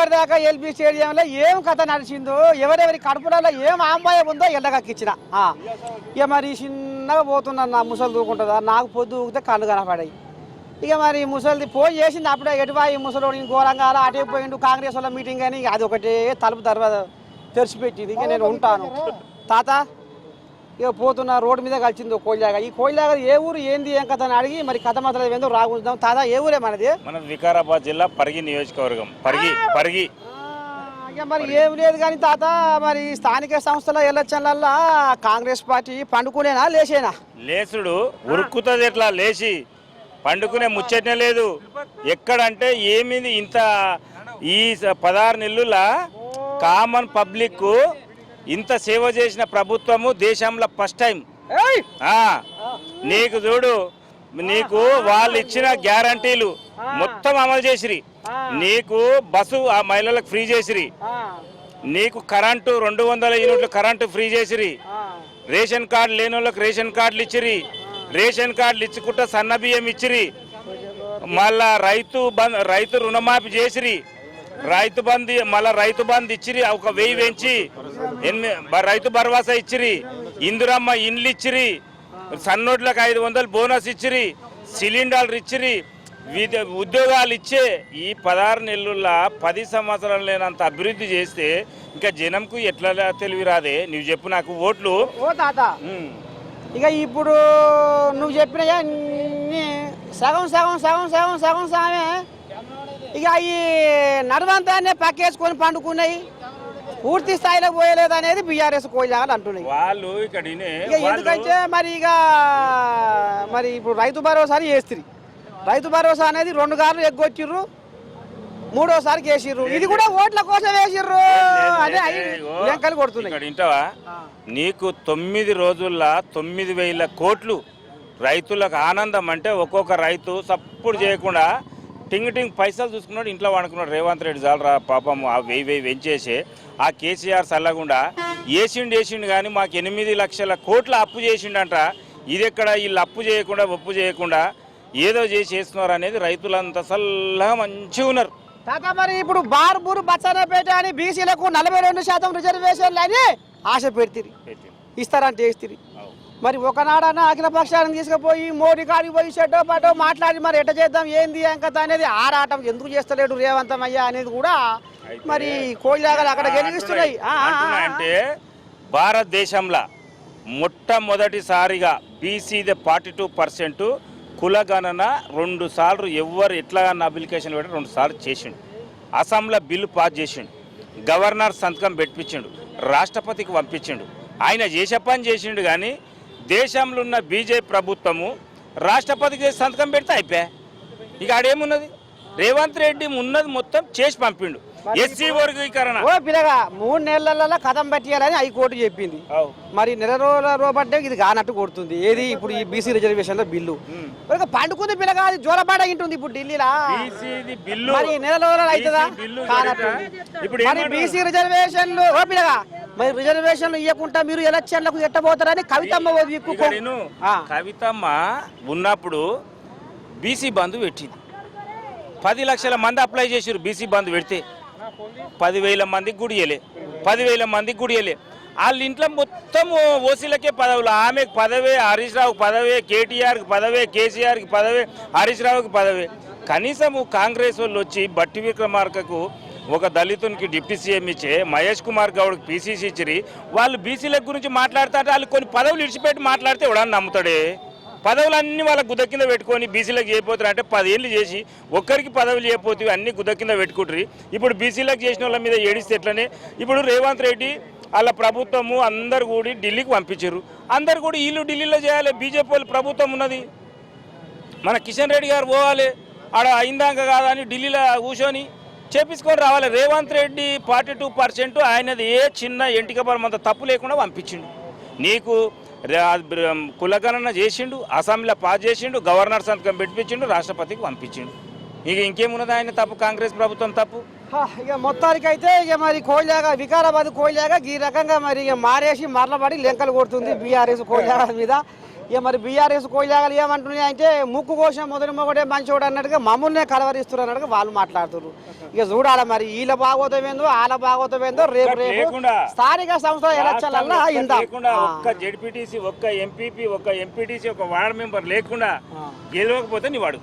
ఇప్పటిదాకా ఎల్బీ స్టేడియంలో ఏం కథ నడిచిందో ఎవరెవరి కడుపులలో ఏం ఆంబాయం ఉందో ఎల్లగక్కిచ్చిన ఇక మరి చిన్నగా పోతున్నాను నా ముసలు దూకుంటుందా నాకు పొద్దు ఊగితే కళ్ళు కనపడాయి ఇక మరి ముసలిది ఫోన్ చేసింది అప్పుడే ఎటువాయి ముసలోడు ఘోరంగా అటే పోయిండు కాంగ్రెస్ వాళ్ళ మీటింగ్ అని అది ఒకటే తలుపు దర్వాజా తెరిచిపెట్టింది ఇక నేను ఉంటాను తాత ఇక పోతున్న రోడ్డు మీద కలిసింది కోయిలాగా ఈ కోయిలాగా ఏ ఊరు ఏంది ఏం కథ అని అడిగి మరి కథ మాత్రం ఏందో రాగుందాం తాత ఏ ఊరే మనది వికారాబాద్ జిల్లా పరిగి నియోజకవర్గం పరిగి ఇక మరి ఏం లేదు కానీ తాత మరి స్థానిక సంస్థల ఎలక్షన్లల్లా కాంగ్రెస్ పార్టీ పండుకునేనా లేచేనా లేసుడు ఉరుక్కుతుంది ఎట్లా లేచి పండుకునే ముచ్చటనే లేదు ఎక్కడంటే ఏమిది ఇంత ఈ 16 నెలల కామన్ పబ్లిక్ ఇంత సేవ చేసిన ప్రభుత్వము దేశంలో ఫస్ట్ టైం నీకు చూడు నీకు వాళ్ళు ఇచ్చిన గ్యారంటీలు మొత్తం అమలు చేసిరి నీకు బస్సు ఆ మహిళలకు ఫ్రీ చేసిరి నీకు కరెంటు 200 యూనిట్లు కరెంటు ఫ్రీ చేసిరి రేషన్ కార్డు లేని వాళ్ళకి రేషన్ కార్డులు ఇచ్చిరి రేషన్ కార్డులు ఇచ్చుకుంటా సన్న బియ్యం ఇచ్చిరి మళ్ళా రైతు రుణమాఫీ చేసిరి రైతు బంధు ఇచ్చిరి ఒక 1000 పెంచి రైతు భరోసా ఇచ్చిరి ఇందిరమ్మ ఇండ్లు ఇచ్చిరి సన్నోట్లకు 500 బోనస్ ఇచ్చిరి సిలిండర్లు ఇచ్చిరి ఉద్యోగాలు ఇచ్చే ఈ 16 నెలల 10 సంవత్సరాలు లేనంత అభివృద్ధి చేస్తే ఇంకా జనంకు ఎట్లా తెలివి రాదే నువ్వు చెప్పు నాకు ఓట్లు ఓ తాత ఇక ఇప్పుడు నువ్వు చెప్పిన సగం సగం సగం సగం సగం సగమే ఇక ఈ నడవంతానే పక్కేసుకొని పండుకున్నాయి పూర్తి స్థాయిలో పోయలేదు అనేది బీఆర్ఎస్ కోయిలాగా అంటున్నాయి వాళ్ళు ఇక్కడ ఎందుకంటే మరి ఇప్పుడు రైతు భరోసాని వేస్తుంది రైతు భరోసా అనేది 2 సార్లు ఎగ్గొచ్చిర్రు 3వసారికి వేసిర్రు ఇది కూడా ఓట్ల కోసం వేసిర్రు అదే లెక్కలు కొడుతున్నాయి వింటావా నీకు 9 రోజుల్లో 9,000 కోట్లు రైతులకు ఆనందం అంటే ఒక్కొక్క రైతు సప్పుడు చేయకుండా టింగ్ పైసలు చూసుకున్నాడు ఇంట్లో వండుకున్నాడు రేవంత్ రెడ్డి చాలరా పాపం ఆ 1000 వెంచేసే ఆ కేసీఆర్ చల్లకుండా వేసిండు కానీ మాకు 8 లక్షల కోట్ల అప్పు చేసిండంట ఇది ఎక్కడ వీళ్ళు అప్పు చేయకుండా ఒప్పు చేయకుండా ఏదో చేసి చేస్తున్నారు అనేది రైతులంతా చల్లగా మంచిగా ఉన్నారు కాక మరి ఇప్పుడు బార్బూరు బచ్చన్నపేట అని బీసీలకు 42% రిజర్వేషన్లు అని ఆశ పెడితే ఇస్తారంటే వేస్తుంది మరి ఒకనాడన్నా అఖిల పక్షాలను తీసుకుపోయి మోడీ కాడికి పోయి చెడ్డో పాటో మాట్లాడి మరి ఎట్ట చేద్దాం ఏంది అంకత అనేది ఆరాటం ఎందుకు చేస్తలేడు రేవంతం అయ్యా అనేది కూడా మరి కోయిలాగలు అక్కడ గెలిపిస్తున్నాయి అంటే భారతదేశంలో మొట్టమొదటిసారిగా బీసీది 42% కులగణన 2 సార్లు ఎవరు ఎట్లా అప్లికేషన్ పెట్టి 2 సార్లు చేసిండు అసెంబ్లీలో బిల్లు పాస్ చేసిండు గవర్నర్ సంతకం పెట్టించిండు రాష్ట్రపతికి పంపించిండు ఆయన చేసే పని చేసిండు కానీ దేశంలో ఉన్న బీజేపీ ప్రభుత్వము రాష్ట్రపతికి సంతకం పెడితే అయిపోయా ఇక ఆడేమున్నది రేవంత్ రెడ్డి ఉన్నది మొత్తం చేసి పంపిండు ఎస్సీ వర్గీకరణ పిల్లగా 3 నెలలలో కథం పట్టియాలని హైకోర్టు చెప్పింది మరి నెల రోజుల రోబట్టే ఇది కానట్టు కొడుతుంది ఏది ఇప్పుడు ఈ బీసీ రిజర్వేషన్ లో బిల్లు పండుకుంది పిల్లగా అది జోలపాట ఉంటుంది ఇప్పుడు ఢిల్లీలో మరి నెల రోజులు అవుతుందా కానట్టు ఇప్పుడు బీసీ రిజర్వేషన్లు ఓ పిల్లగా మరి రిజర్వేషన్లు ఇవ్వకుండా మీరు ఎలక్షన్లకు ఎట్టబోతారని కవితమ్మ ఉన్నప్పుడు బీసీ బంధు పెట్టింది 10 లక్షల మంది అప్లై చేసారు బీసీ బంధు పెడితే 10,000 మందికి గుడియలే 10,000 మందికి గుడియలే వాళ్ళ ఇంట్లో మొత్తం ఓసీలకే పదవులు ఆమెకు పదవే హరీష్ రావుకి పదవే కేటీఆర్కి పదవే కేసీఆర్కి పదవే హరీష్ రావుకి పదవే కనీసం కాంగ్రెస్ వాళ్ళు వచ్చి బట్టి విక్రమార్కకు ఒక దళితునికి డిప్యూటీ సీఎం ఇచ్చే మహేష్ కుమార్ గౌడ్కి పీసీసీ ఇచ్చిరి వాళ్ళు బీసీల గురించి మాట్లాడతారు వాళ్ళు కొన్ని పదవులు ఇడిచిపెట్టి మాట్లాడితే ఎవడన్నా నమ్ముతాడే పదవులన్నీ వాళ్ళ గుద్ద కింద పెట్టుకొని బీసీలకు చేయపోతారు అంటే 10 ఏళ్ళు చేసి ఒక్కరికి పదవులు చేయపోతే అన్ని గుద్ద కింద పెట్టుకుంటారు ఇప్పుడు బీసీలకు చేసిన వాళ్ళ మీద ఏడిస్తే ఎట్లనే ఇప్పుడు రేవంత్ రెడ్డి వాళ్ళ ప్రభుత్వము అందరు కూడా ఢిల్లీకి పంపించారు అందరు కూడా వీళ్ళు ఢిల్లీలో చేయాలి బీజేపీ వాళ్ళు ప్రభుత్వం ఉన్నది మన కిషన్ రెడ్డి గారు పోవాలి ఆడ అయిందాక కాదని ఢిల్లీలో కూర్చొని చేపించుకొని రావాలి రేవంత్ రెడ్డి 42% ఆయనది ఏ చిన్న ఎంటికబరమంత తప్పు లేకుండా పంపించిండు నీకు కులగణన చేసిండు అసెంబ్లీలో పాస్ చేసిండు గవర్నర్ సంతకం పెట్టించిండు రాష్ట్రపతికి పంపించిండు ఇక ఇంకేమున్నది ఆయన తప్పు కాంగ్రెస్ ప్రభుత్వం తప్పు ఇక మొత్తానికి అయితే ఇక మరి కోయిలాగా వికారాబాద్ కోయిలాగా ఈ రకంగా మరి ఇక మారేసి మరలబడి లెంకలు కొడుతుంది బీఆర్ఎస్ కోయిలాగా మీద. ఇక మరి బీఆర్ఎస్ కోయిలాగలు ఏమంటున్నాయి అంటే ముక్కు కోసం మొదటి మొగడే మంచోడు అన్నట్టుగా మమ్మల్నే కలవరిస్తున్నారు అన్నట్టుగా వాళ్ళు మాట్లాడుతున్నారు. ఇక చూడాలి మరి వీళ్ళ భాగోతమేందో వాళ్ళ భాగోతమేందో రేపు స్థానిక సంస్థల ఎలక్షన్లలో ఇందా ఒక్క జెడ్పీటీసీ ఒక్క ఎంపీపీ ఒక్క ఎంపీటీసీ ఒక వార్డు మెంబర్ లేకుండా గెలవకపోతే నీ వాడు